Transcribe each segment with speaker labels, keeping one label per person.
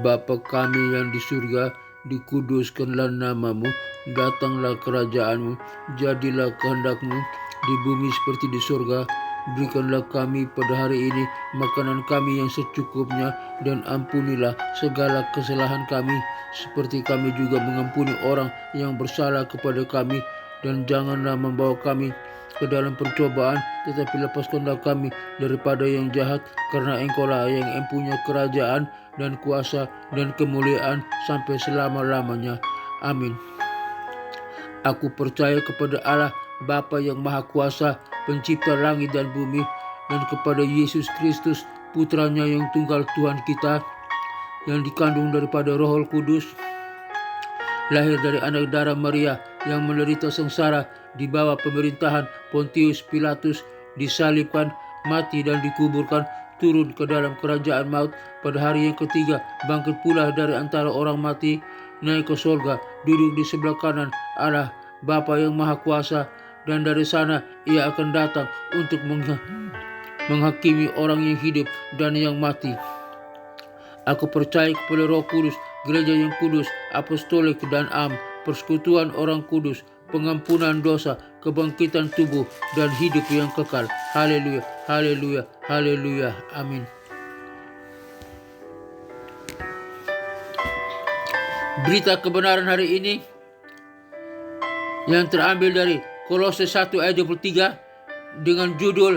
Speaker 1: Bapa kami yang di surga, dikuduskanlah namamu, datanglah kerajaanmu, jadilah kehendakmu di bumi seperti di surga. Berikanlah kami pada hari ini makanan kami yang secukupnya, dan ampunilah segala kesalahan kami, seperti kami juga mengampuni orang yang bersalah kepada kami. Dan janganlah membawa kami ke dalam pencobaan, tetapi lepaskanlah kami daripada yang jahat, karena Engkau-lah yang mempunyai kerajaan dan kuasa dan kemuliaan sampai selama-lamanya. Amin. Aku percaya kepada Allah Bapa yang Maha Kuasa, pencipta langit dan bumi, dan kepada Yesus Kristus, putranya yang tunggal Tuhan kita, yang dikandung daripada Roh Kudus, lahir dari anak darah Maria, yang menderita sengsara di bawah pemerintahan Pontius Pilatus, disalibkan, mati dan dikuburkan, turun ke dalam kerajaan maut, pada hari yang ketiga bangkit pula dari antara orang mati, naik ke surga, duduk di sebelah kanan Allah Bapa yang Maha Kuasa, dan dari sana ia akan datang untuk menghakimi orang yang hidup dan yang mati. Aku percaya kepada Roh Kudus, gereja yang kudus, apostolik dan persekutuan orang kudus, pengampunan dosa, kebangkitan tubuh, dan hidup yang kekal. Haleluya, haleluya, haleluya. Amin. Berita kebenaran hari ini yang terambil dari Kolose 1 ayat 23 dengan judul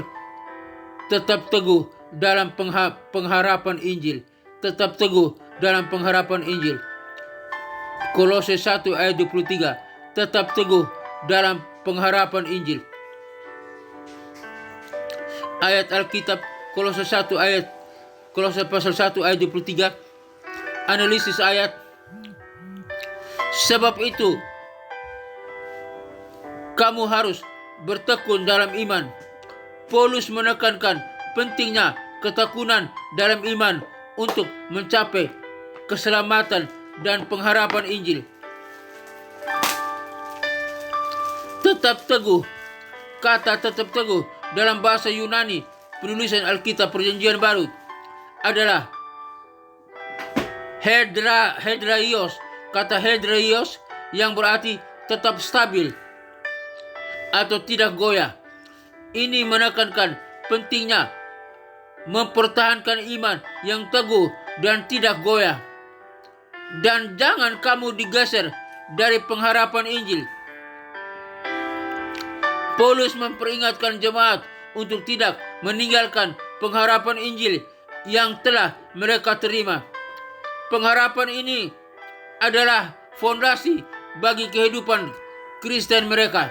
Speaker 1: Tetap Teguh dalam Pengharapan Injil. Tetap teguh dalam pengharapan Injil. Kolose 1 ayat 23. Tetap teguh dalam pengharapan Injil. Ayat Alkitab Kolose pasal 1 ayat 23. Analisis ayat. Sebab itu kamu harus bertekun dalam iman. Paulus menekankan pentingnya ketekunan dalam iman untuk mencapai keselamatan dan pengharapan Injil. Tetap teguh. Kata tetap teguh dalam bahasa Yunani penulisan Alkitab Perjanjian Baru adalah hedraios. Kata hedraios yang berarti tetap stabil atau tidak goyah. Ini menekankan pentingnya mempertahankan iman yang teguh dan tidak goyah. Dan jangan kamu digeser dari pengharapan Injil. Paulus memperingatkan jemaat untuk tidak meninggalkan pengharapan Injil yang telah mereka terima. Pengharapan ini adalah fondasi bagi kehidupan Kristen mereka.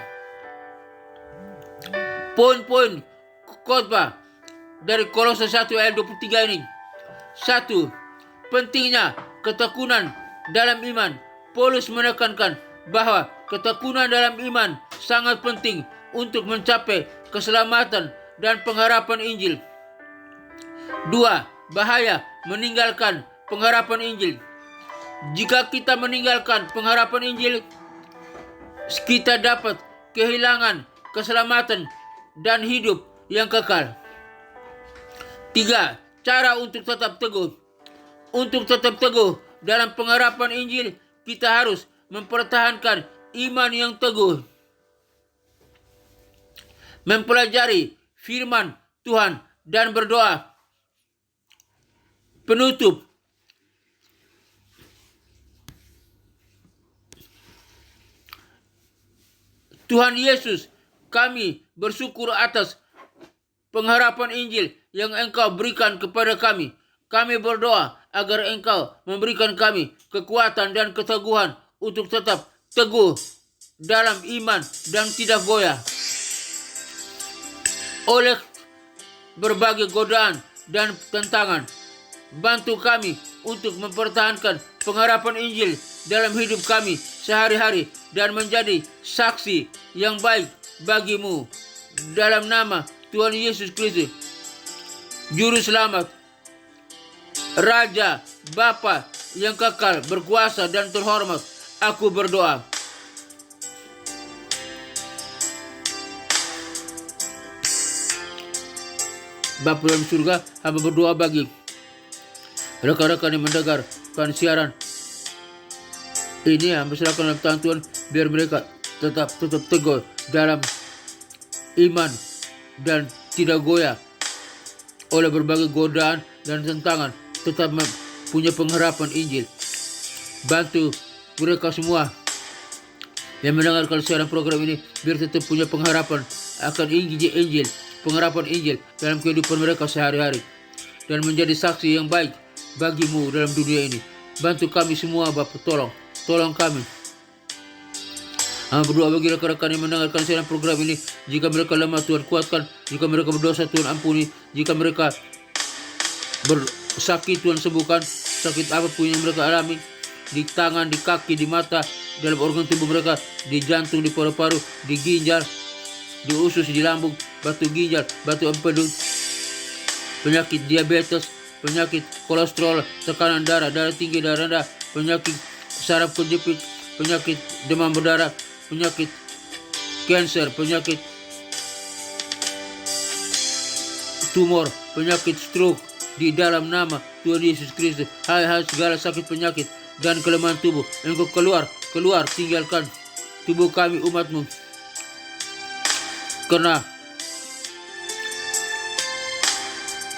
Speaker 1: Poin-poin khotbah dari Kolose 1 ayat 23 ini. 1. Pentingnya ketekunan dalam iman. Paulus menekankan bahwa ketekunan dalam iman sangat penting untuk mencapai keselamatan dan pengharapan Injil. 2. Bahaya meninggalkan pengharapan Injil. Jika kita meninggalkan pengharapan Injil, kita dapat kehilangan keselamatan dan hidup yang kekal. 3. Cara untuk tetap teguh. Untuk tetap teguh dalam pengharapan Injil, kita harus mempertahankan iman yang teguh. Mempelajari firman Tuhan dan berdoa. Penutup. Tuhan Yesus, kami bersyukur atas pengharapan Injil yang Engkau berikan kepada kami. Kami berdoa agar Engkau memberikan kami kekuatan dan keteguhan untuk tetap teguh dalam iman dan tidak goyah oleh berbagai godaan dan tantangan. Bantu kami untuk mempertahankan pengharapan Injil dalam hidup kami sehari-hari dan menjadi saksi yang baik bagimu. Dalam nama Tuhan Yesus Kristus, Juru Selamat, Raja, Bapa yang kekal, berkuasa dan terhormat, aku berdoa. Bapa dalam surga, hamba berdoa bagi rekan-rekan yang mendengarkan siaran ini, hamba serahkan dalam tangan Tuhan, biar mereka tetap teguh dalam iman dan tidak goyah oleh berbagai godaan dan tantangan, tetap punya pengharapan Injil. Bantu mereka semua yang mendengarkan siaran program ini biar tetap punya pengharapan akan Injil, pengharapan Injil dalam kehidupan mereka sehari-hari, dan menjadi saksi yang baik bagimu dalam dunia ini. Bantu kami semua Bapa, tolong kami. Berdoa bagi rekan-rekan yang mendengarkan siaran program ini, jika mereka lemah Tuhan kuatkan, jika mereka berdosa Tuhan ampuni, jika mereka bersakit Tuhan sembuhkan, sakit apapun yang mereka alami, di tangan, di kaki, di mata, dalam organ tubuh mereka, di jantung, di paru-paru, di ginjal, di usus, di lambung, batu ginjal, batu empedu, penyakit diabetes, penyakit kolesterol, tekanan darah, darah tinggi, darah rendah, penyakit saraf kejepit, penyakit demam berdarah, penyakit kanker, penyakit tumor, penyakit stroke, di dalam nama Tuhan Yesus Kristus. Hai segala sakit penyakit dan kelemahan tubuh, engkau keluar, tinggalkan tubuh kami umatmu, karena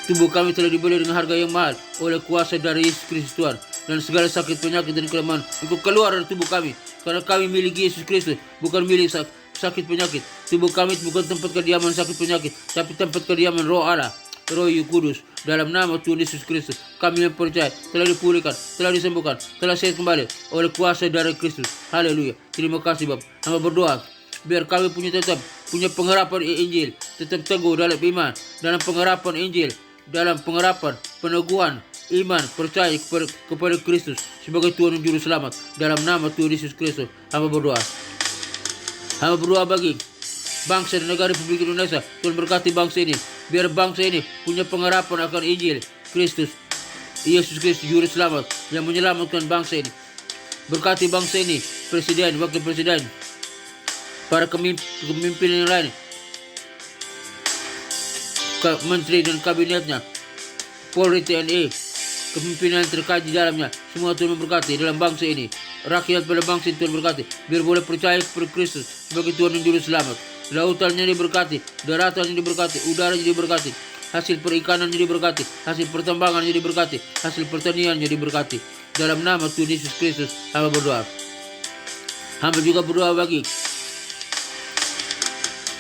Speaker 1: tubuh kami telah dibeli dengan harga yang mahal oleh kuasa dari Yesus Kristus Tuhan. Dan segala sakit penyakit dan kelemahan engkau keluar dari tubuh kami, karena kami milik Yesus Kristus, bukan milik sakit penyakit. Tubuh kami bukan tempat kediaman sakit penyakit, tapi tempat kediaman Roh Allah, Roh Kudus. Dalam nama Tuhan Yesus Kristus, kami yang percaya telah dipulihkan, telah disembuhkan, telah sehat kembali oleh kuasa darah Kristus. Haleluya. Terima kasih Bapa. Hamba berdoa biar kami tetap punya pengharapan Injil, tetap teguh dalam iman, dalam pengharapan Injil, dalam pengharapan peneguhan iman, percaya kepada Kristus sebagai Tuhan dan Juru Selamat. Dalam nama Tuhan Yesus Kristus, hamba berdoa. Hamba berdoa bagi bangsa dan negara Republik Indonesia. Tuhan berkati bangsa ini, biar bangsa ini punya pengharapan akan Injil Kristus, Yesus Kristus Juru Selamat yang menyelamatkan bangsa ini. Berkati bangsa ini, presiden, wakil presiden, para pemimpin yang lain, menteri dan kabinetnya, Polri, TNI, kepemimpinan terkait di dalamnya, semua Tuhan memberkati dalam bangsa ini. Rakyat pada bangsa ini Tuhan berkati, biar boleh percaya kepada Kristus sebagai Tuhan dan Juru Selamat. Lautannya diberkati, daratannya diberkati, udaranya diberkati, hasil perikanannya diberkati, hasil pertambangannya diberkati, hasil pertaniannya diberkati. Dalam nama Tuhan Yesus Kristus, hamba berdoa. Hamba juga berdoa bagi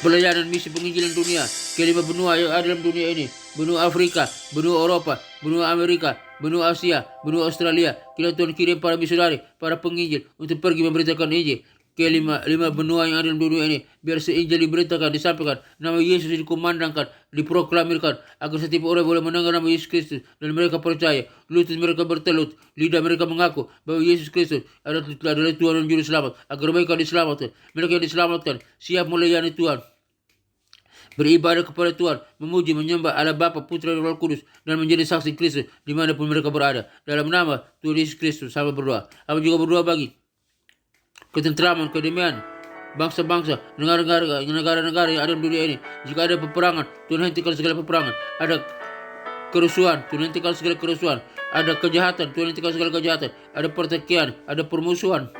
Speaker 1: pelayanan misi penginjilan dunia ke 5 benua yang ada dalam dunia ini, benua Afrika, benua Eropa, benua Amerika, benua Asia, benua Australia. Kira Tuhan kirim para misionari, para penginjil untuk pergi memberitakan Injil ke lima benua yang ada dalam dunia ini, biar seinjil diberitakan, disampaikan, nama Yesus dikumandangkan, diproklamirkan, agar setiap orang boleh mendengar nama Yesus Kristus dan mereka percaya, lutut mereka bertelut, lidah mereka mengaku bahwa Yesus Kristus adalah Tuhan dan Juru Selamat, agar mereka diselamatkan. Mereka yang diselamatkan siap melayani Tuhan, beribadah kepada Tuhan, memuji, menyembah Allah Bapa, Putra dan Roh Kudus, dan menjadi saksi Kristus dimanapun mereka berada. Dalam nama Tuhan Yesus Kristus, hamba berdoa. Hamba juga berdoa bagi ketentraman, kedamaian bangsa-bangsa, negara-negara yang ada di dunia ini. Jika ada peperangan, Tuhan hentikan segala peperangan. Ada kerusuhan, Tuhan hentikan segala kerusuhan. Ada kejahatan, Tuhan hentikan segala kejahatan. Ada pertikaian, ada permusuhan,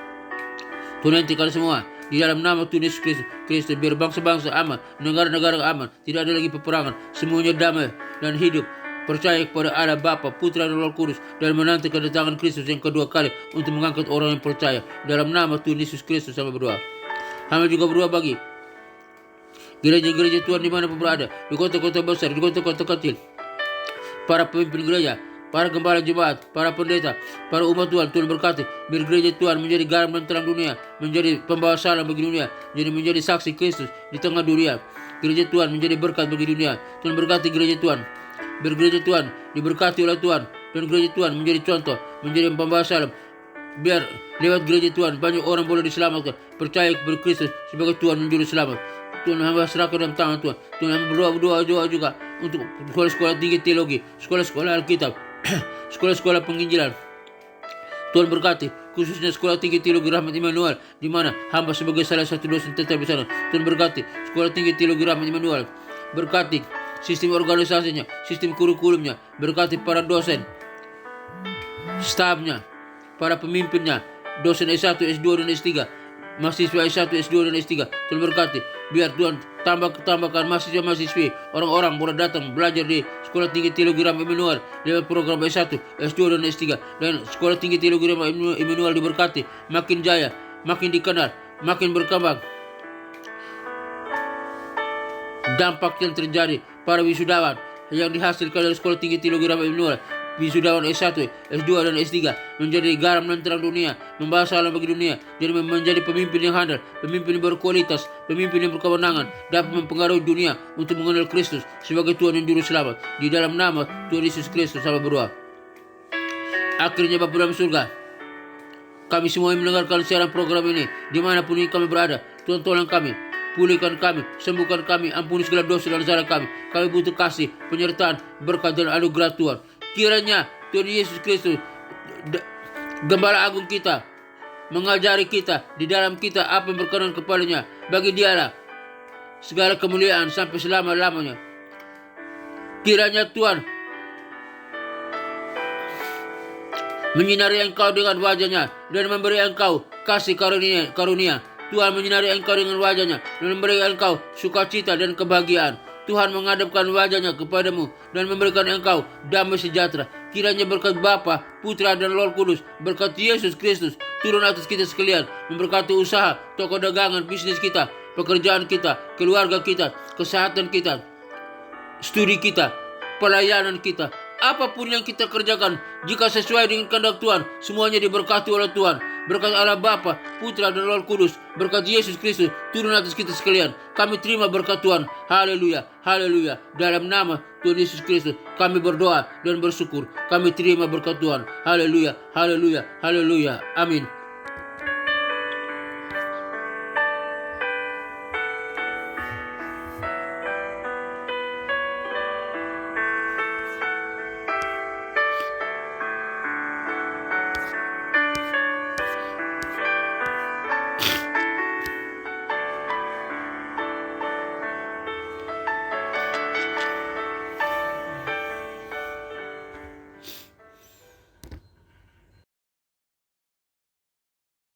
Speaker 1: Tuhan hentikan semua. Di dalam nama Tuhan Yesus Kristus, biar bangsa-bangsa aman, negara-negara aman, tidak ada lagi peperangan, semuanya damai dan hidup, percaya kepada Allah Bapa, Putra dan Roh Kudus, dan menanti kedatangan Kristus yang kedua kali untuk mengangkat orang yang percaya. Dalam nama Tuhan Yesus Kristus, hamba berdoa. Hamba juga berdoa bagi gereja-gereja Tuhan dimanapun berada, di kota-kota besar, di kota-kota kecil, para pemimpin gereja, para gembala jemaat, para pendeta, para umat Tuhan. Tuhan berkati, biar gereja Tuhan menjadi garam dan terang dunia, menjadi pembawa salam bagi dunia, menjadi saksi Kristus di tengah dunia. Gereja Tuhan menjadi berkat bagi dunia. Tuhan berkati gereja Tuhan, biar gereja Tuhan diberkati oleh Tuhan, dan gereja Tuhan menjadi contoh, menjadi pembawa salam. Biar lewat gereja Tuhan banyak orang boleh diselamatkan, percaya kepada Kristus sebagai Tuhan dan Juru Selamat. Tuhan hamba serahkan dalam tangan Tuhan. Tuhan hamba berdoa juga untuk sekolah-sekolah tinggi teologi, sekolah-sekolah Alkitab, sekolah-sekolah penginjilan. Tuhan berkati, khususnya sekolah tinggi teologi Rahmat Immanuel, di mana hamba sebagai salah satu dosen tetap di sana. Tuhan berkati sekolah tinggi teologi Rahmat Immanuel, berkati sistem organisasinya, sistem kurikulumnya, berkati para dosen, stafnya, para pemimpinnya, dosen S1, S2, dan S3, mahasiswa S1, S2, dan S3. Tuhan berkati. Biar Tuhan tambahkan mahasiswa-mahasiswi, orang-orang boleh datang belajar di Sekolah Tinggi Teologi Rama Immanuel lewat program S1, S2, dan S3. Dan Sekolah Tinggi Teologi Rama Immanuel diberkati, makin jaya, makin dikenal, makin berkembang. Dampak yang terjadi para wisudawan yang dihasilkan dari Sekolah Tinggi Teologi Rama Immanuel, wisudawan S1, S2, dan S3 menjadi garam dan terang dunia, membawa salam bagi dunia, jadi menjadi pemimpin yang handal, pemimpin yang berkualitas, pemimpin yang berkewenangan, dapat mempengaruhi dunia untuk mengenal Kristus sebagai Tuhan dan Juru Selamat. Di dalam nama Tuhan Yesus Kristus, sama berdoa. Akhirnya Bapa dalam surga, kami semua yang mendengarkan siaran program ini, dimanapun kami berada, Tuhan tolong kami, pulihkan kami, sembuhkan kami, ampuni segala dosa dan salah kami. Kami butuh kasih, penyertaan, berkat dan anugerah Tuhan. Kiranya Tuhan Yesus Kristus, Gembala Agung kita, mengajari kita, di dalam kita apa yang berkenan kepadanya. Bagi Dialah segala kemuliaan sampai selama-lamanya. Kiranya Tuhan menyinari engkau dengan wajahnya dan memberi engkau kasih karunia. Tuhan menyinari engkau dengan wajahnya dan memberi engkau sukacita dan kebahagiaan. Tuhan menghadapkan wajahnya kepadamu dan memberikan engkau damai sejahtera. Kiranya berkat Bapa, Putra, dan Roh Kudus, berkat Yesus Kristus turun atas kita sekalian, memberkati usaha, toko dagangan, bisnis kita, pekerjaan kita, keluarga kita, kesehatan kita, studi kita, pelayanan kita. Apapun yang kita kerjakan, jika sesuai dengan kehendak Tuhan, semuanya diberkati oleh Tuhan. Berkat Allah Bapa, Putra, dan Roh Kudus, berkat Yesus Kristus turun atas kita sekalian. Kami terima berkat Tuhan. Haleluya, haleluya. Dalam nama Tuhan Yesus Kristus kami berdoa dan bersyukur. Kami terima berkat Tuhan. Haleluya, haleluya, haleluya. Amin.